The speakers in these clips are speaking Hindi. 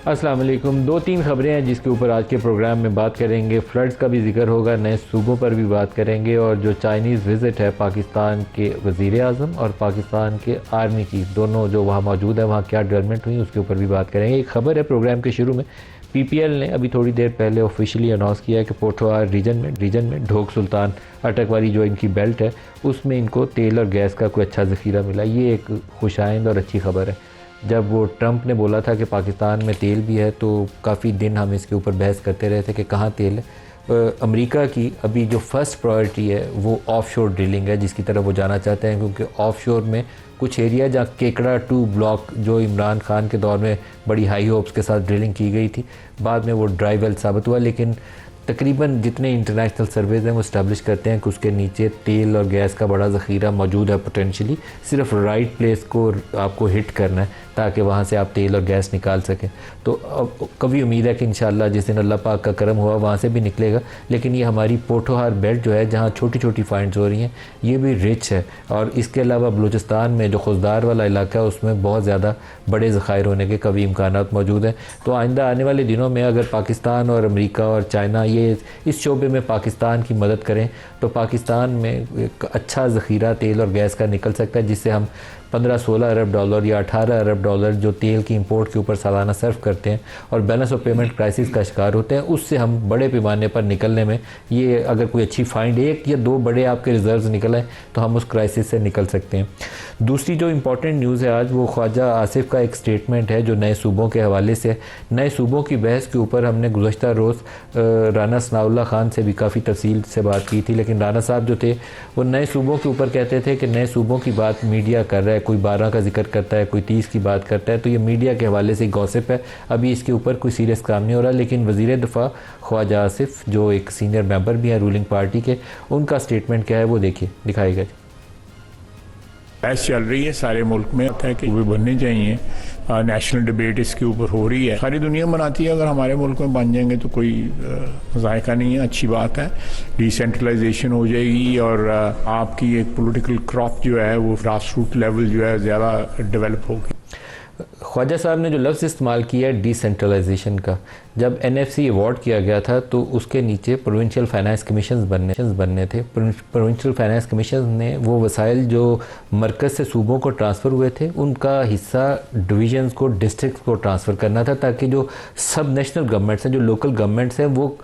अस्सलाम वालेकुम। दो तीन ख़बरें हैं जिसके ऊपर आज के प्रोग्राम में बात करेंगे। फ्लड्स का भी जिक्र होगा, नए सूबों पर भी बात करेंगे, और जो चाइनीज़ विज़िट है पाकिस्तान के वज़ीर आज़म और पाकिस्तान के आर्मी चीफ दोनों जो वहाँ मौजूद है, वहाँ क्या डेवलपमेंट हुई उसके ऊपर भी बात करेंगे। एक खबर है प्रोग्राम के शुरू में, PPL ने अभी थोड़ी देर पहले ऑफिशियली अनाउंस किया है कि पोठोहार रीजन में ढोक सुल्तान अटक वाली जो इनकी बेल्ट है उसमें इनको तेल और गैस का कोई अच्छा ज़ख़ीरा मिला। ये एक खुशाइंद और अच्छी खबर है। जब वो ट्रंप ने बोला था कि पाकिस्तान में तेल भी है तो काफ़ी दिन हम इसके ऊपर बहस करते रहे थे कि कहाँ तेल है। अमेरिका की अभी जो फर्स्ट प्रायोरिटी है वो ऑफशोर ड्रिलिंग है, जिसकी तरफ वो जाना चाहते हैं, क्योंकि ऑफशोर में कुछ एरिया जहाँ केकड़ा 2 ब्लॉक जो इमरान खान के दौर में बड़ी हाई होप्स के साथ ड्रिलिंग की गई थी, बाद में वो ड्राई वेल साबित हुआ। लेकिन तकरीबन जितने इंटरनेशनल सर्वेज हैं वो इस्टेब्लिश करते हैं कि उसके नीचे तेल और गैस का बड़ा ज़ख़ीरा मौजूद है पोटेंशली। सिर्फ राइट प्लेस को आपको हिट करना है ताकि वहाँ से आप तेल और गैस निकाल सकें। तो अब कभी उम्मीद है कि इंशाअल्लाह जिस दिन अल्लाह पाक का करम हुआ वहाँ से भी निकलेगा। लेकिन ये हमारी पोठोहार बेल्ट जो है जहाँ छोटी छोटी फाइंड्स हो रही हैं ये भी रिच है, और इसके अलावा बलूचिस्तान में जो खुजदार वाला इलाका है उसमें बहुत ज़्यादा बड़े ज़खायर होने के कभी इम्कानात मौजूद हैं। तो आइंदा आने वाले दिनों में अगर पाकिस्तान और अमेरिका और चाइना ये इस शोबे में पाकिस्तान की मदद करें तो पाकिस्तान में एक अच्छा ज़ख़ीरा तेल और गैस का निकल सकता है, जिससे हम 15-16 अरब डॉलर या 18 अरब डॉलर जो तेल की इंपोर्ट के ऊपर सालाना सर्व करते हैं और बैलेंस ऑफ पेमेंट क्राइसिस का शिकार होते हैं, उससे हम बड़े पैमाने पर निकलने में, ये अगर कोई अच्छी फाइंड एक या दो बड़े आपके रिजर्व्स निकल आए तो हम उस क्राइसिस से निकल सकते हैं। दूसरी जो इम्पॉर्टेंट न्यूज़ है आज वो ख्वाजा आसिफ का एक स्टेटमेंट है जो नए सूबों के हवाले से। नए सूबों की बहस के ऊपर हमने गुज़श्ता रोज़ राना सनाउल्लाह खान से भी काफ़ी तफसील से बात की थी, लेकिन राना साहब जो थे वो नए सूबों के ऊपर कहते थे कि नए सूबों की बात मीडिया कर रहा है, कोई 12 का जिक्र करता है, कोई 30 की बात करता है, तो ये मीडिया के हवाले से गॉसिप है, अभी इसके ऊपर कोई सीरियस काम नहीं हो रहा। लेकिन वज़ीर दिफा ख्वाजा आसिफ जो एक सीनियर मेंबर भी है रूलिंग पार्टी के, उनका स्टेटमेंट क्या है वो देखिए, दिखाएगा। बहस चल रही है सारे मुल्क में है कि वो बनने चाहिए, नेशनल डिबेट इसके ऊपर हो रही है, सारी दुनिया बनाती है। अगर हमारे मुल्क में बन जाएंगे तो कोई जायका नहीं है, अच्छी बात है, डिसेंट्रलाइजेशन हो जाएगी और आपकी एक पॉलिटिकल क्रॉप जो है वो ग्रास रूट लेवल जो है ज़्यादा डेवलप होगी। ख्वाजा साहब ने जो लफ्ज़ इस्तेमाल किया है डिसेंट्रलाइजेशन का, जब NFC अवार्ड किया गया था तो उसके नीचे प्रोविंशियल फाइनेंस कमीशन बनने थे। प्रोविंशियल फाइनेंस कमीशन ने वो वसाइल जो मरकज़ से सूबों को ट्रांसफ़र हुए थे उनका हिस्सा डिवीजन्स को, डिस्ट्रिक्ट्स को ट्रांसफ़र करना था, ताकि जो सब नेशनल गवर्नमेंट्स हैं, जो लोकल गवर्नमेंट्स हैं, वो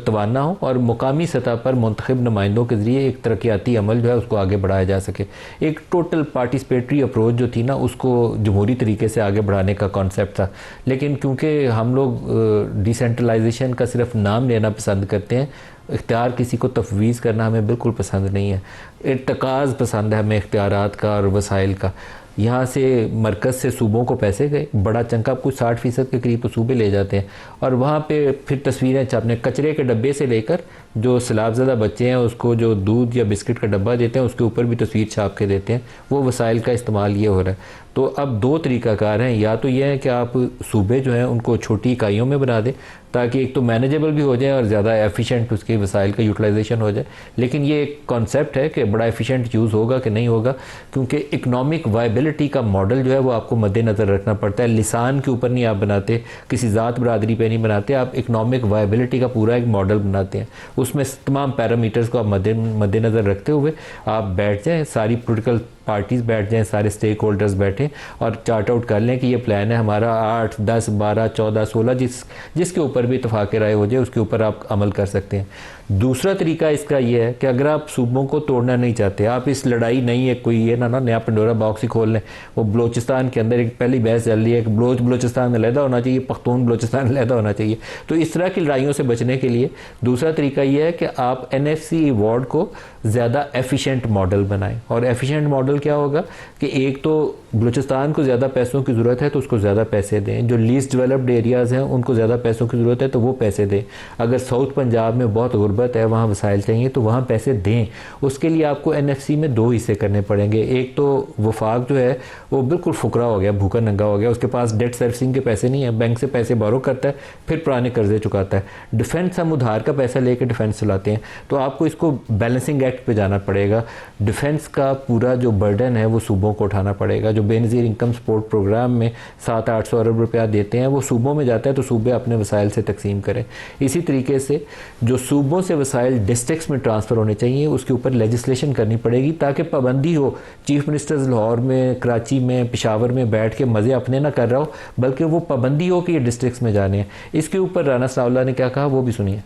तवाना हो और मुकामी सतह पर मुंतखब नुमाइंदों के ज़रिए एक तरक्याती अमल जो है उसको आगे बढ़ाया जा सके। एक टोटल पार्टिसिपेटरी अप्रोच जो थी ना, उसको जमहूरी तरीके से आगे बढ़ाने का कॉन्सेप्ट था। लेकिन क्योंकि हम लोग डिसेंट्रलाइजेशन का सिर्फ नाम लेना पसंद करते हैं, इख्तियार किसी को तफवीज़ करना हमें बिल्कुल पसंद नहीं है, इर्तकाज़ पसंद है हमें इख्तियारात का और वसाइल का। यहाँ से मरकज़ से सूबों को पैसे गए, बड़ा चंका कुछ 60% के करीब सूबे ले जाते हैं, और वहाँ पे फिर तस्वीरें छापने, कचरे के डब्बे से लेकर जो सैलाबज़दा बच्चे हैं उसको जो दूध या बिस्किट का डब्बा देते हैं उसके ऊपर भी तस्वीर छाप के देते हैं। वो वसाइल का इस्तेमाल ये हो रहा है। तो अब दो तरीक़ाकार हैं, या तो ये है कि आप सूबे जो हैं उनको छोटी इकाइयों में बना दें ताकि एक तो मैनेजेबल भी हो जाए और ज़्यादा एफिशिएंट उसके वसाइल का यूटिलाइजेशन हो जाए। लेकिन ये एक कॉन्सेप्ट है कि बड़ा एफिशिएंट यूज़ होगा कि नहीं होगा, क्योंकि इकनॉमिक वायबिलिटी का मॉडल जो है वो आपको मद्देनज़र रखना पड़ता है। लिसान के ऊपर नहीं आप बनाते, किसी ज़ात बरादरी पे नहीं बनाते, आप इकनॉमिक वायबिलिटी का पूरा एक मॉडल बनाते हैं। उसमें तमाम पैरामीटर्स को आप मद्देनज़र रखते हुए आप बैठ जाएँ, सारी पोलिटिकल पार्टीज़ बैठ जाएँ, सारे स्टेक होल्डर्स बैठें और चार्ट आउट कर लें कि ये प्लान है हमारा 8, 10, 12, 14, 16 जिसके ऊपर भी इत्तफाक़ राय हो जाए उसके ऊपर आप अमल कर सकते हैं। दूसरा तरीका इसका ये है कि अगर आप सूबों को तोड़ना नहीं चाहते, आप इस लड़ाई नहीं है कोई ये ना नया पंडोरा बॉक्स ही खोल लें। वो बलोचिस्तान के अंदर एक पहली बहस चल रही है कि बलोचिस्तान अलहदा होना चाहिए, पख्तून बलोचिस्तान अलहदा होना चाहिए। तो इस तरह की लड़ाइयों से बचने के लिए दूसरा तरीका ये है कि आप NFC अवार्ड को ज़्यादा एफिशिएंट मॉडल बनाएं। और एफिशिएंट मॉडल क्या होगा कि एक तो बलूचिस्तान को ज़्यादा पैसों की ज़रूरत है तो उसको ज़्यादा पैसे दें, जो लीस्ट डेवलप्ड एरियाज़ हैं उनको ज़्यादा पैसों की ज़रूरत है तो वो पैसे दें। अगर साउथ पंजाब में बहुत गुर्बत है, वहाँ वसाइल चाहिए तो वहाँ पैसे दें। उसके लिए आपको NFC में 2 हिस्से करने पड़ेंगे। एक तो वफाक जो है वो बिल्कुल फुकरा हो गया, भूखा नंगा हो गया, उसके पास डेट सर्विसिंग के पैसे नहीं है, बैंक से पैसे बारो करता है, फिर पुराने कर्जे चुकाता है। डिफेंस हम उधार का पैसा लेकर डिफेंस चलाते हैं, तो आपको इसको बैलेंसिंग एक्ट पे जाना पड़ेगा। डिफेंस का पूरा जो बर्डन है वो सूबों को उठाना पड़ेगा। जो बेनज़ीर इनकम सपोर्ट प्रोग्राम में 700-800 अरब रुपया देते हैं वो सूबों में जाता है, तो सूबे अपने वसाइल से तकसीम करें। इसी तरीके से जो सूबों से वसाइल डिस्ट्रिक्ट्स में ट्रांसफ़र होने चाहिए उसके ऊपर लेजिस्लेशन करनी पड़ेगी ताकि पाबंदी हो। चीफ मिनिस्टर्स लाहौर में, कराची में, पेशावर में बैठ के मज़े अपने ना कर रहा हो, बल्कि वो पाबंदी हो कि ये डिस्ट्रिक्ट्स में जाने हैं। इसके ऊपर राना सनाउल्लाह ने क्या कहा वो भी सुनिए।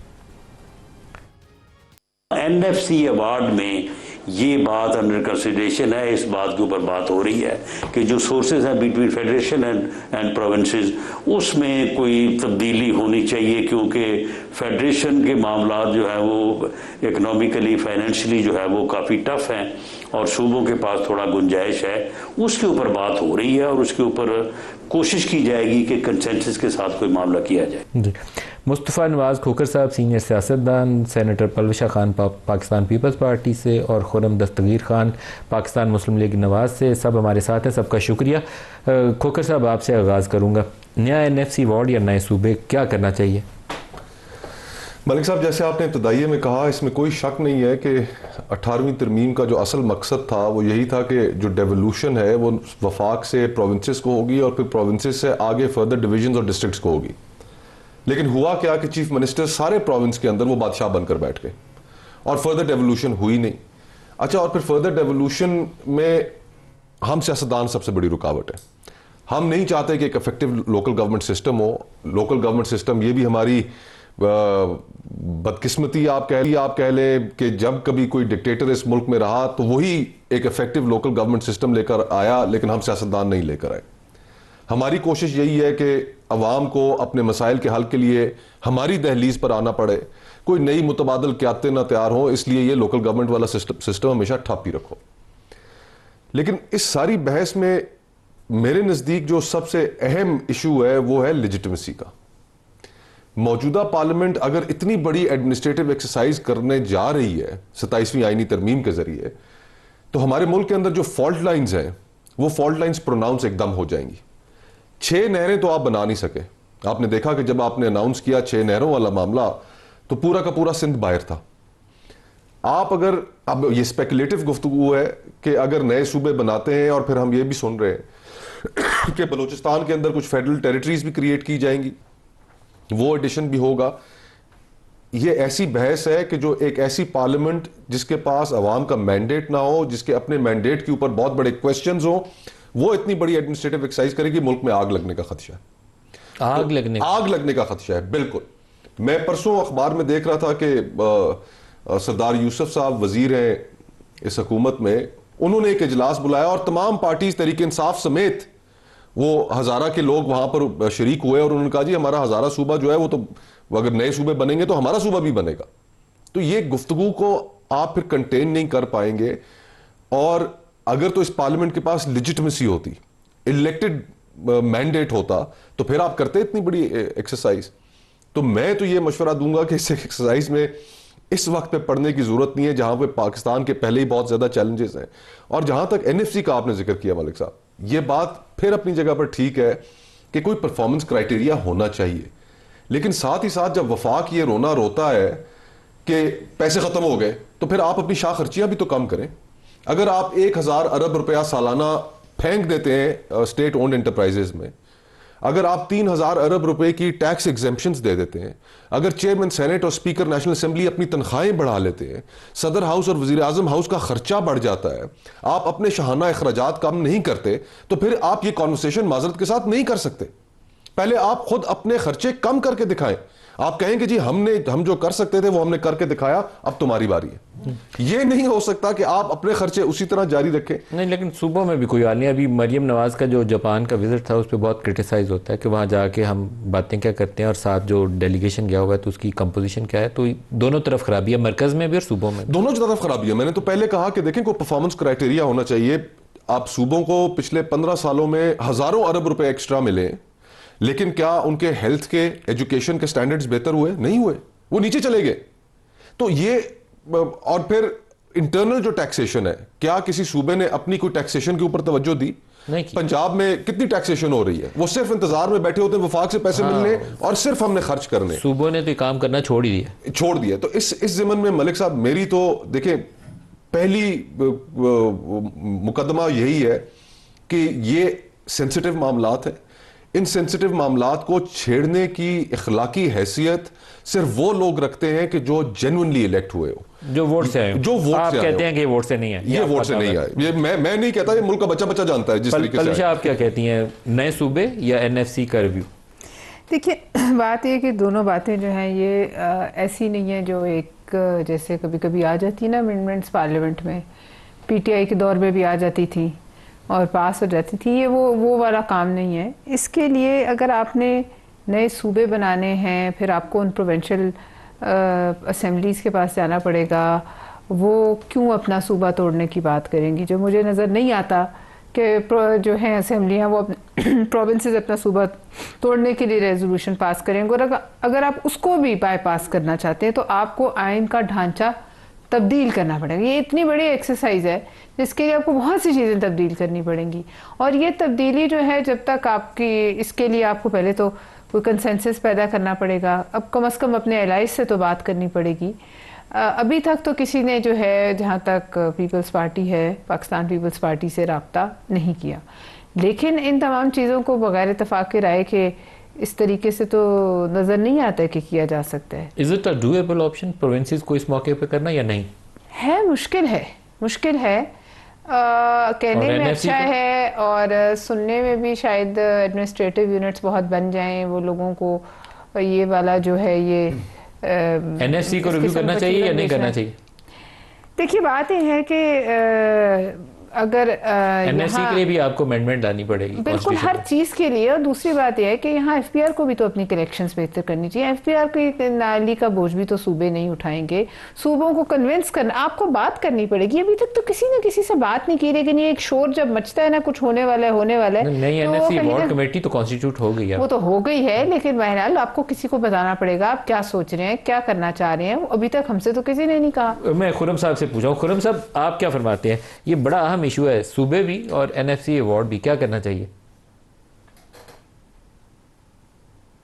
एनएफसी अवार्ड में ये बात अंडर कंसिडरेशन है, इस बात के ऊपर बात हो रही है कि जो सोर्सेज हैं बिटवीन फेडरेशन एंड प्रोविंसेस उसमें कोई तब्दीली होनी चाहिए, क्योंकि फेडरेशन के मामला जो है वो इकनॉमिकली फाइनेंशियली जो है वो काफ़ी टफ हैं और सूबों के पास थोड़ा गुंजाइश है। उसके ऊपर बात हो रही है और उसके ऊपर कोशिश की जाएगी कि कंसेंसस के साथ कोई मामला किया जाए। जी, मुस्तफ़ा नवाज़ खोखर साहब सीनियर सियासतदान, senator Palwasha Khan Pakistan Peoples Party से और खुरम दस्तगीर खान पाकिस्तान मुस्लिम लीग नवाज़ से, सब हमारे साथ हैं, सबका शुक्रिया। खोखर साहब आपसे आगाज़ करूँगा, नया एनएफसी वार्ड या नए सूबे क्या करना चाहिए? मलिक साहब, जैसे आपने इब्तदाइये में कहा, इसमें कोई शक नहीं है कि 18वीं तरमीम का जो असल मकसद था वो यही था कि जो डेवोल्यूशन है वो वफाक से प्रोविंसेस को होगी और फिर प्रोविंसेस से आगे फर्दर डिवीजन और डिस्ट्रिक्ट्स को होगी। लेकिन हुआ क्या कि चीफ मिनिस्टर सारे प्रोविंस के अंदर वो बादशाह बनकर बैठ गए और फर्दर डेवोल्यूशन हुई नहीं। अच्छा, और फिर फर्दर डेवोल्यूशन में हम सियासतदान सबसे बड़ी रुकावट है। हम नहीं चाहते कि एक इफेक्टिव लोकल गवर्नमेंट सिस्टम हो। लोकल गवर्नमेंट सिस्टम ये भी हमारी बदकिस्मती आप कह लें कि जब कभी कोई डिक्टेटर इस मुल्क में रहा तो वही एक इफेक्टिव लोकल गवर्नमेंट सिस्टम लेकर आया, लेकिन हम सियासतदान नहीं लेकर आए। हमारी कोशिश यही है कि अवाम को अपने मसाइल के हल के लिए हमारी दहलीज पर आना पड़े, कोई नई मुतबादल क़यादतें ना तैयार हों, इसलिए ये लोकल गवर्नमेंट वाला सिस्टम हमेशा ठप ही रखो। लेकिन इस सारी बहस में मेरे नज़दीक जो सबसे अहम इशू है वो है लेजिटिमेसी का। मौजूदा पार्लियामेंट अगर इतनी बड़ी एडमिनिस्ट्रेटिव एक्सरसाइज करने जा रही है 27वीं आईनी तरमीम के जरिए, तो हमारे मुल्क के अंदर जो फॉल्ट लाइंस हैं वो फॉल्ट लाइंस प्रोनाउंस एकदम हो जाएंगी। 6 नहरें तो आप बना नहीं सके। आपने देखा कि जब आपने अनाउंस किया 6 नहरों वाला मामला तो पूरा का पूरा सिंध बाहर था। आप अगर, अब ये स्पेकुलेटिव गुफ्तगू है कि अगर नए सूबे बनाते हैं, और फिर हम ये भी सुन रहे हैं कि बलूचिस्तान के अंदर कुछ फेडरल टेरिटरीज भी क्रिएट की जाएंगी, वो एडिशन भी होगा। ये ऐसी बहस है कि जो एक ऐसी पार्लियामेंट जिसके पास अवाम का मैंडेट ना हो, जिसके अपने मैंडेट के ऊपर बहुत बड़े क्वेश्चंस हो, वो इतनी बड़ी एडमिनिस्ट्रेटिव एक्सरसाइज करेगी, मुल्क में आग लगने का खदशा है। आग लगने का खदशा है, बिल्कुल। मैं परसों अखबार में देख रहा था कि सरदार यूसुफ साहब वजीर हैं इस हुकूमत में, उन्होंने एक इजलास बुलाया और तमाम पार्टीज तहरीक इंसाफ समेत वो हज़ारा के लोग वहां पर शरीक हुए और उन्होंने कहा जी हमारा हज़ारा सूबा जो है वो तो अगर नए सूबे बनेंगे तो हमारा सूबा भी बनेगा। तो ये गुफ्तगू को आप फिर कंटेन नहीं कर पाएंगे। और अगर तो इस पार्लियामेंट के पास लेजिटिमेसी होती, इलेक्टेड मैंडेट होता, तो फिर आप करते इतनी बड़ी एक्सरसाइज। तो मैं तो ये मशवरा दूंगा कि इस एक्सरसाइज में इस वक्त पे पढ़ने की जरूरत नहीं है, जहां पे पाकिस्तान के पहले ही बहुत ज्यादा चैलेंजेस हैं। और जहां तक एनएफसी का आपने जिक्र किया मलिक साहब, ये बात फिर अपनी जगह पर ठीक है कि कोई परफॉर्मेंस क्राइटेरिया होना चाहिए, लेकिन साथ ही साथ जब वफाक ये रोना रोता है कि पैसे खत्म हो गए, तो फिर आप अपनी शाह खर्चियां भी तो कम करें। अगर आप 1000 अरब रुपया सालाना फेंक देते हैं स्टेट ओन्ड एंटरप्राइजेज में, अगर आप 3000 अरब रुपए की टैक्स एग्जेम्पशंस दे देते हैं, अगर चेयरमैन सेनेट और स्पीकर नेशनल असेंबली अपनी तनख्वाहें बढ़ा लेते हैं, सदर हाउस और वजीर आजम हाउस का खर्चा बढ़ जाता है, आप अपने शाहाना अखराजात कम नहीं करते, तो फिर आप ये कॉन्वर्सेशन माजरत के साथ नहीं कर सकते। पहले आप खुद अपने खर्चे कम करके दिखाएं। आप कहेंगे जी हम जो कर सकते थे वो हमने करके दिखाया, अब तुम्हारी बारी है। ये नहीं हो सकता कि आप अपने खर्चे उसी तरह जारी रखें। नहीं, लेकिन सूबों में भी कोई हाल नहीं। अभी मरियम नवाज का जो जापान का विजिट था उस पर बहुत क्रिटिसाइज होता है कि वहाँ जाके हम बातें क्या करते हैं और साथ जो डेलीगेशन गया हुआ है तो उसकी कंपोजिशन क्या है। तो दोनों तरफ खराबी है, मरकज में भी और सूबों में, दोनों तरफ खराबी है। मैंने तो पहले कहा कि देखें, कोई परफॉर्मेंस क्राइटेरिया होना चाहिए। आप सूबों को पिछले 15 सालों में हजारों अरब रुपए एक्स्ट्रा मिले, लेकिन क्या उनके हेल्थ के, एजुकेशन के स्टैंडर्ड्स बेहतर हुए? नहीं हुए, वो नीचे चले गए। तो ये, और फिर इंटरनल जो टैक्सेशन है, क्या किसी सूबे ने अपनी कोई टैक्सेशन के ऊपर तवज्जो दी? नहीं। पंजाब में कितनी टैक्सेशन हो रही है, वो सिर्फ इंतजार में बैठे होते हैं वफाक से पैसे मिलने और सिर्फ हमने खर्च करने। सूबों ने तो काम करना छोड़ ही दिया। तो इस जिमन में मलिक साहब, मेरी तो देखें, पहली मुकदमा यही है कि ये सेंसिटिव मामलात हैं। इन सेंसिटिव मामलात को छेड़ने की इखलाकी हैसियत सिर्फ वो लोग रखते हैं कि जो जेन्युइनली इलेक्ट हुए हो, जो वोट से आए हो। जो वोट आप से आए कहते हो। हैं कि ये वोट से नहीं है, ये वोट से नहीं आए। ये मैं नहीं कहता, ये मुल्क का बच्चा बच्चा जानता है जिस तरीके से पलशा, आए। आप क्या कहती हैं, नए सूबे या एनएफसी का रिव्यू? देखिए, बात ये कि दोनों बातें जो हैं ये ऐसी नहीं है जो एक जैसे कभी कभी आ जाती है ना अमेंडमेंट्स पार्लियामेंट में, पीटीआई के दौर में भी आ जाती थी और पास हो जाती थी। ये वो वाला काम नहीं है। इसके लिए अगर आपने नए सूबे बनाने हैं, फिर आपको उन प्रोविंशियल असेंबलीज़ के पास जाना पड़ेगा। वो क्यों अपना सूबा तोड़ने की बात करेंगी? जो मुझे नज़र नहीं आता कि जो है असेंबलियाँ वो प्रोविंसेस अपना सूबा तोड़ने के लिए रेजोल्यूशन पास करेंगे। और अगर आप उसको भी बाईपास करना चाहते हैं तो आपको आइन का ढांचा तब्दील करना पड़ेगा। ये इतनी बड़ी एक्सरसाइज है जिसके लिए आपको बहुत सी चीज़ें तब्दील करनी पड़ेंगी। और ये तब्दीली जो है, जब तक आपकी, इसके लिए आपको पहले तो कोई कंसेंसस पैदा करना पड़ेगा। अब कम से कम अपने एलाइज से तो बात करनी पड़ेगी। अभी तक तो किसी ने जो है, जहाँ तक पीपल्स पार्टी है, पाकिस्तान पीपल्स पार्टी से रब्ता नहीं किया। लेकिन इन तमाम चीज़ों को बगैर इत्तेफाक के राय के इस तरीके से तो नज़र नहीं आता है कि किया जा सकता है। Is it a doable option provinces को इस मौके पे करना या नहीं? है, मुश्किल है। कहने में अच्छा है और सुनने में भी शायद एडमिनिस्ट्रेटिव यूनिट्स बहुत बन जाएं, वो लोगों को ये वाला जो है ये एनएफसी को रिव्यू करना चाहिए या नहीं करना चाहिए? देखिए, बात ये है कि अगर एनएफसी के लिए भी आपको अमेंडमेंट लानी पड़ेगी बिल्कुल हर चीज़ के लिए। और दूसरी बात यह है कि यहाँ एफपीआर को भी तो अपनी कलेक्शंस बेहतर करनी चाहिए। एफपीआर की नाली का बोझ भी तो सूबे नहीं उठाएंगे। सूबों को कन्विंस करना, आपको बात करनी पड़ेगी। अभी तक तो किसी न किसी से बात नहीं की, लेकिन ये एक शोर जब मचता है ना, कुछ होने वाला है नहीं, एनएफसी बोर्ड कमेटी तो कॉन्स्टिट्यूट हो गई है। वो तो हो गई है, लेकिन बहरहाल आपको किसी को बताना पड़ेगा आप क्या सोच रहे हैं, क्या करना चाह रहे हैं। अभी तक हमसे तो किसी ने नहीं कहा। मैं खुरम साहब से पूछा हूँ, खुरम साहब आप क्या फरमाते हैं? ये बड़ा अहम इशू है, सूबे भी और एनएफसी अवार्ड भी, क्या करना चाहिए?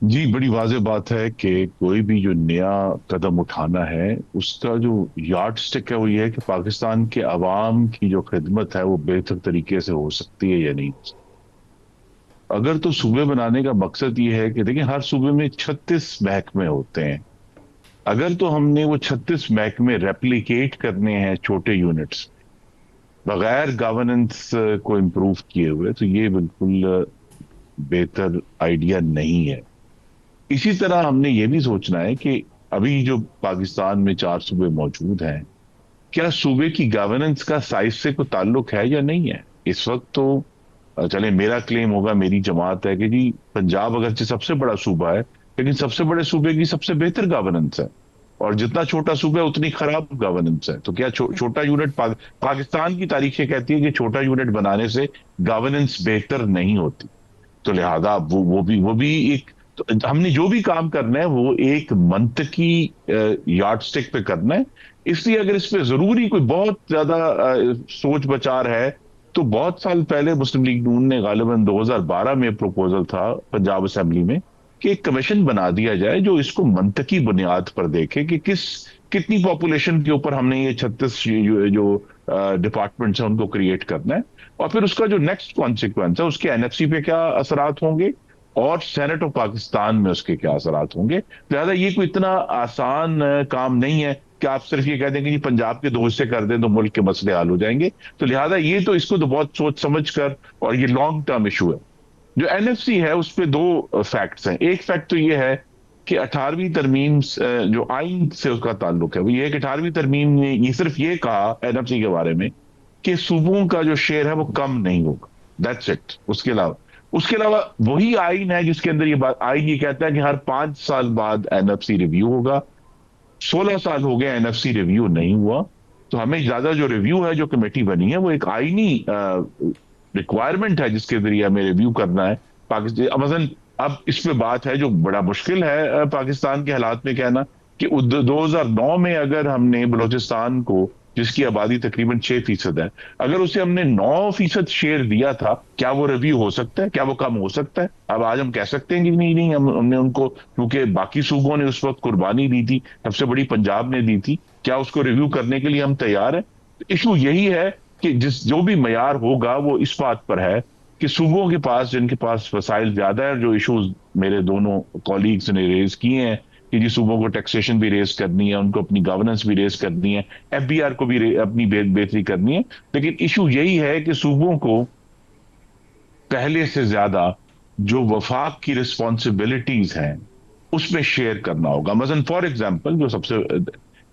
जी, बड़ी वाज़ेह बात है कि कोई भी जो नया कदम उठाना है उसका जो यार्ड स्टिक है वो ये है कि पाकिस्तान के अवाम की जो खिदमत है वो बेहतर तरीके से हो सकती है या नहीं। अगर तो सूबे बनाने का मकसद ये है कि देखिए, हर सूबे में 36 महकमे होते हैं। अगर तो हमने वो 36 महकमे रेप्लिकेट करने हैं छोटे यूनिट्स बगैर गवर्नेंस को इम्प्रूव किए हुए, तो ये बिल्कुल बेहतर आइडिया नहीं है। इसी तरह हमने ये भी सोचना है कि अभी जो पाकिस्तान में 4 सूबे मौजूद हैं, क्या सूबे की गवर्नेंस का साइज से कोई ताल्लुक है या नहीं है। इस वक्त तो चले मेरा क्लेम होगा, मेरी जमात है कि जी पंजाब अगरचे सबसे बड़ा सूबा है, लेकिन सबसे बड़े सूबे की सबसे बेहतर गवर्नेंस है, और जितना छोटा सूबा है उतनी खराब गवर्नेंस है। तो क्या छोटा यूनिट पाकिस्तान की तारीखें कहती है कि छोटा यूनिट बनाने से गवर्नेंस बेहतर नहीं होती। तो लिहाजा वो भी एक, तो हमने जो भी काम करना है वो एक मंतकी यार्ड स्टिक पे करना है। इसलिए अगर इस पे जरूरी कोई बहुत ज्यादा सोच विचार है, तो बहुत साल पहले मुस्लिम लीग नून ने गालिबन 2012 में प्रपोजल था पंजाब असेंबली में कि एक कमीशन बना दिया जाए जो इसको मंतकी बुनियाद पर देखे कि कितनी पॉपुलेशन के ऊपर हमने ये 36 जो डिपार्टमेंट्स हैं उनको क्रिएट करना है, और फिर उसका जो नेक्स्ट कॉन्सिक्वेंस है उसके एनएफसी पे क्या असरात होंगे और सेनेट ऑफ पाकिस्तान में उसके क्या असरात होंगे। लिहाजा ये कोई इतना आसान काम नहीं है कि आप सिर्फ ये कह दें कि जी पंजाब के 2 हिस्से कर दें तो मुल्क के मसले हल हो जाएंगे। तो लिहाजा ये तो इसको तो बहुत सोच समझ कर, और ये लॉन्ग टर्म इशू है। जो एनएफसी है उस पर 2 फैक्ट्स हैं। एक फैक्ट तो ये है कि 18वीं तरमीम जो आइन से उसका ताल्लुक है, वो ये है कि 18वीं तरमीम ने ये सिर्फ ये कहा एनएफसी के बारे में कि सूबों का जो शेयर है वो कम नहीं होगा, दैट्स इट। उसके अलावा वही आइन है जिसके अंदर ये बात, आइन ये कहता है कि हर 5 साल बाद एनएफसी रिव्यू होगा। 16 साल हो गए एनएफसी रिव्यू नहीं हुआ। तो हमें ज्यादा जो रिव्यू है, जो कमेटी बनी है, वो एक आईनी रिक्वायरमेंट है जिसके जरिए हमें रिव्यू करना है पाकिस्तान। मसलन अब इस पे बात है जो बड़ा मुश्किल है पाकिस्तान के हालात में कहना कि 2009 में अगर हमने बलोचिस्तान को, जिसकी आबादी तकरीबन 6% है, अगर उसे हमने 9% शेयर दिया था, क्या वो रिव्यू हो सकता है? क्या वो कम हो सकता है? अब आज हम कह सकते हैं कि नहीं हमने उनको, क्योंकि बाकी सूबों ने उस वक्त कुर्बानी दी थी, सबसे बड़ी पंजाब ने दी थी, क्या उसको रिव्यू करने के लिए हम तैयार हैं? इशू यही है कि जो भी मयार होगा वो इस बात पर है कि सूबों के पास, जिनके पास वसाइल ज्यादा है, जो इश्यूज मेरे दोनों कॉलीग्स ने रेज किए हैं कि जी सूबों को टैक्सेशन भी रेज करनी है, उनको अपनी गवर्नेंस भी रेज करनी है, एफबीआर को भी अपनी बेहतरी करनी है, लेकिन इशू यही है कि सूबों को पहले से ज्यादा जो वफाक की रिस्पॉन्सिबिलिटीज हैं उसमें शेयर करना होगा। मसलन फॉर एग्जांपल जो सबसे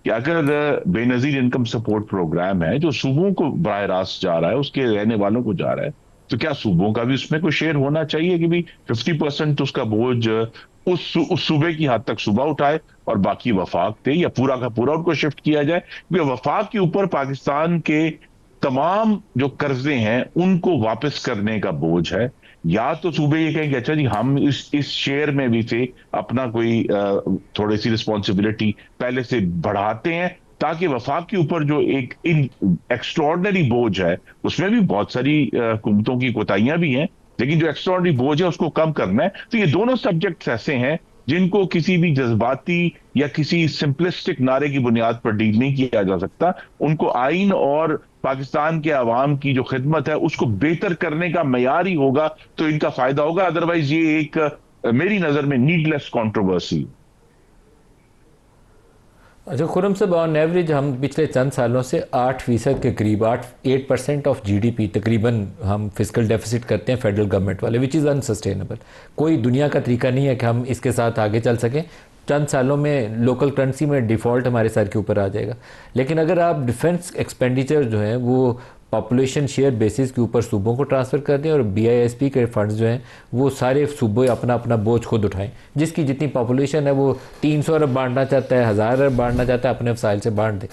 कि अगर बेनजीर इनकम सपोर्ट प्रोग्राम है जो सूबों को बराह रास्त जा रहा है, उसके रहने वालों को जा रहा है, तो क्या सूबों का भी उसमें कोई शेयर होना चाहिए कि भी 50% उसका बोझ उस सूबे की हद तक सूबा उठाए और बाकी वफाक थे, या पूरा का पूरा उनको शिफ्ट किया जाए? क्योंकि वफाक के ऊपर पाकिस्तान के तमाम जो कर्जे हैं उनको वापस करने का बोझ है। या तो सूबे ये कहेंगे अच्छा जी हम इस शेयर में भी से अपना कोई थोड़ी सी रिस्पॉन्सिबिलिटी पहले से बढ़ाते हैं, ताकि वफाक के ऊपर जो एक एक्स्ट्रॉर्डनरी बोझ है, उसमें भी बहुत सारी हुकूमतों की कोताहियां भी हैं, लेकिन जो एक्स्ट्रॉर्डनरी बोझ है उसको कम करना है। तो ये दोनों सब्जेक्ट्स ऐसे हैं जिनको किसी भी जज्बाती या किसी सिंपलिस्टिक नारे की बुनियाद पर डील नहीं किया जा सकता। उनको आइन और पाकिस्तान के अवाम की जो खिदमत है उसको बेहतर करने का मयार ही होगा तो इनका फायदा होगा, अदरवाइज ये एक मेरी नजर में नीडलेस कंट्रोवर्सी। अच्छा खुरम साहब, ऑन एवरेज हम पिछले चंद सालों से 8% के करीब 8% ऑफ जीडीपी तकरीबन हम फिजिकल डेफिसिट करते हैं फेडरल गवर्नमेंट वाले, विच इज़ अनसस्टेनेबल। कोई दुनिया का तरीका नहीं है कि हम इसके साथ आगे चल सकें। चंद सालों में लोकल करेंसी में डिफ़ॉल्ट हमारे सर के ऊपर आ जाएगा। लेकिन अगर आप डिफेंस एक्सपेंडिचर जो हैं वो पॉपुलेशन शेयर बेसिस के ऊपर सूबों को ट्रांसफ़र कर दें और बीआईएसपी के फंड्स जो हैं वो सारे सूबे अपना अपना बोझ खुद उठाएं। जिसकी जितनी पॉपुलेशन है वो 300 अरब बांटना चाहता है, 1000 अरब बांटना चाहता है, अपने वसाइल से बांट दे।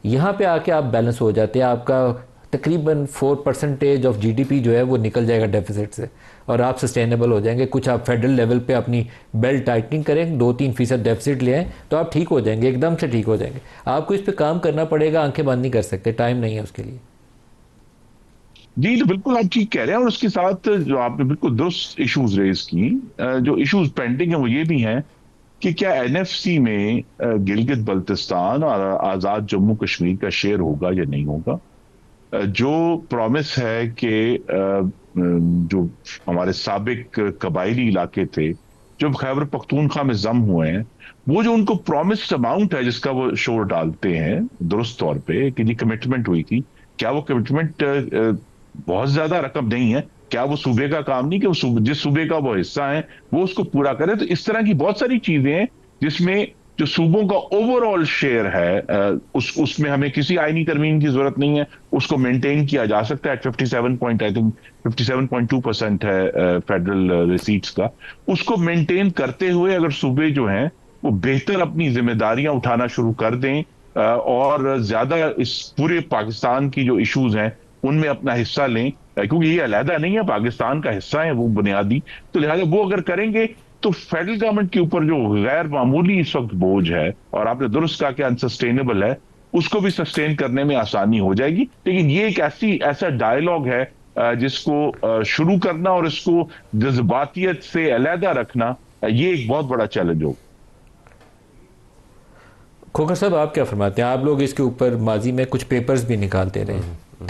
यहाँ पे आके आप बैलेंस हो जाते हैं। आपका तकरीबन 4% ऑफ जीडीपी जो है वो निकल जाएगा डेफिसिट से और आप सस्टेनेबल हो जाएंगे। कुछ आप फेडरल लेवल पे अपनी बेल्ट टाइटनिंग करें, 2-3% डेफिसिट ले आएँ तो आप ठीक हो जाएंगे, एकदम से ठीक हो जाएंगे। आपको इस पर काम करना पड़ेगा, आंखें बंद नहीं कर सकते, टाइम नहीं है उसके लिए। जी तो बिल्कुल आप ठीक कह रहे हैं, और उसके साथ जो आपने बिल्कुल दुरुस्त इश्यूज रेज की, जो इश्यूज पेंडिंग है वो ये भी हैं कि क्या एनएफसी में गिलगित बल्तिस्तान और आज़ाद जम्मू कश्मीर का शेयर होगा या नहीं होगा। जो प्रॉमिस है कि जो हमारे साबिक कबायली इलाके थे जो खैबर पख्तूनख्वा में जम हुए हैं, वो जो उनको प्रॉमिस्ड अमाउंट है जिसका वो शोर डालते हैं दुरुस्त तौर पे कि जी कमिटमेंट हुई थी, क्या वो कमिटमेंट बहुत ज्यादा रकम नहीं है? क्या वो सूबे का काम नहीं कि वो जिस सूबे का वो हिस्सा है वो उसको पूरा करे? तो इस तरह की बहुत सारी चीजें हैं जिसमें जो सूबों का ओवरऑल शेयर है उसमें हमें किसी आईनी तरमीम की जरूरत नहीं है, उसको मेंटेन किया जा सकता है। 57.2% है फेडरल रिसीट्स का। उसको मेंटेन करते हुए अगर सूबे जो हैं वो बेहतर अपनी जिम्मेदारियां उठाना शुरू कर दें और ज्यादा इस पूरे पाकिस्तान की जो इश्यूज हैं उनमें अपना हिस्सा लें, क्योंकि ये अलहदा नहीं है, पाकिस्तान का हिस्सा है वो बुनियादी, तो लिहाजा वो अगर करेंगे तो फेडरल गवर्नमेंट के ऊपर जो गैर मामूली इस वक्त बोझ है, और आपने दुरुस्त कहा कि अनसस्टेनेबल है, उसको भी सस्टेन करने में आसानी हो जाएगी। लेकिन ये एक ऐसा डायलॉग है जिसको शुरू करना और इसको जज्बातियत से अलहदा रखना, ये एक बहुत बड़ा चैलेंज होगा। खोखर साहब, आप क्या फरमाते हैं? आप लोग इसके ऊपर माजी में कुछ पेपर्स भी निकालते रहे,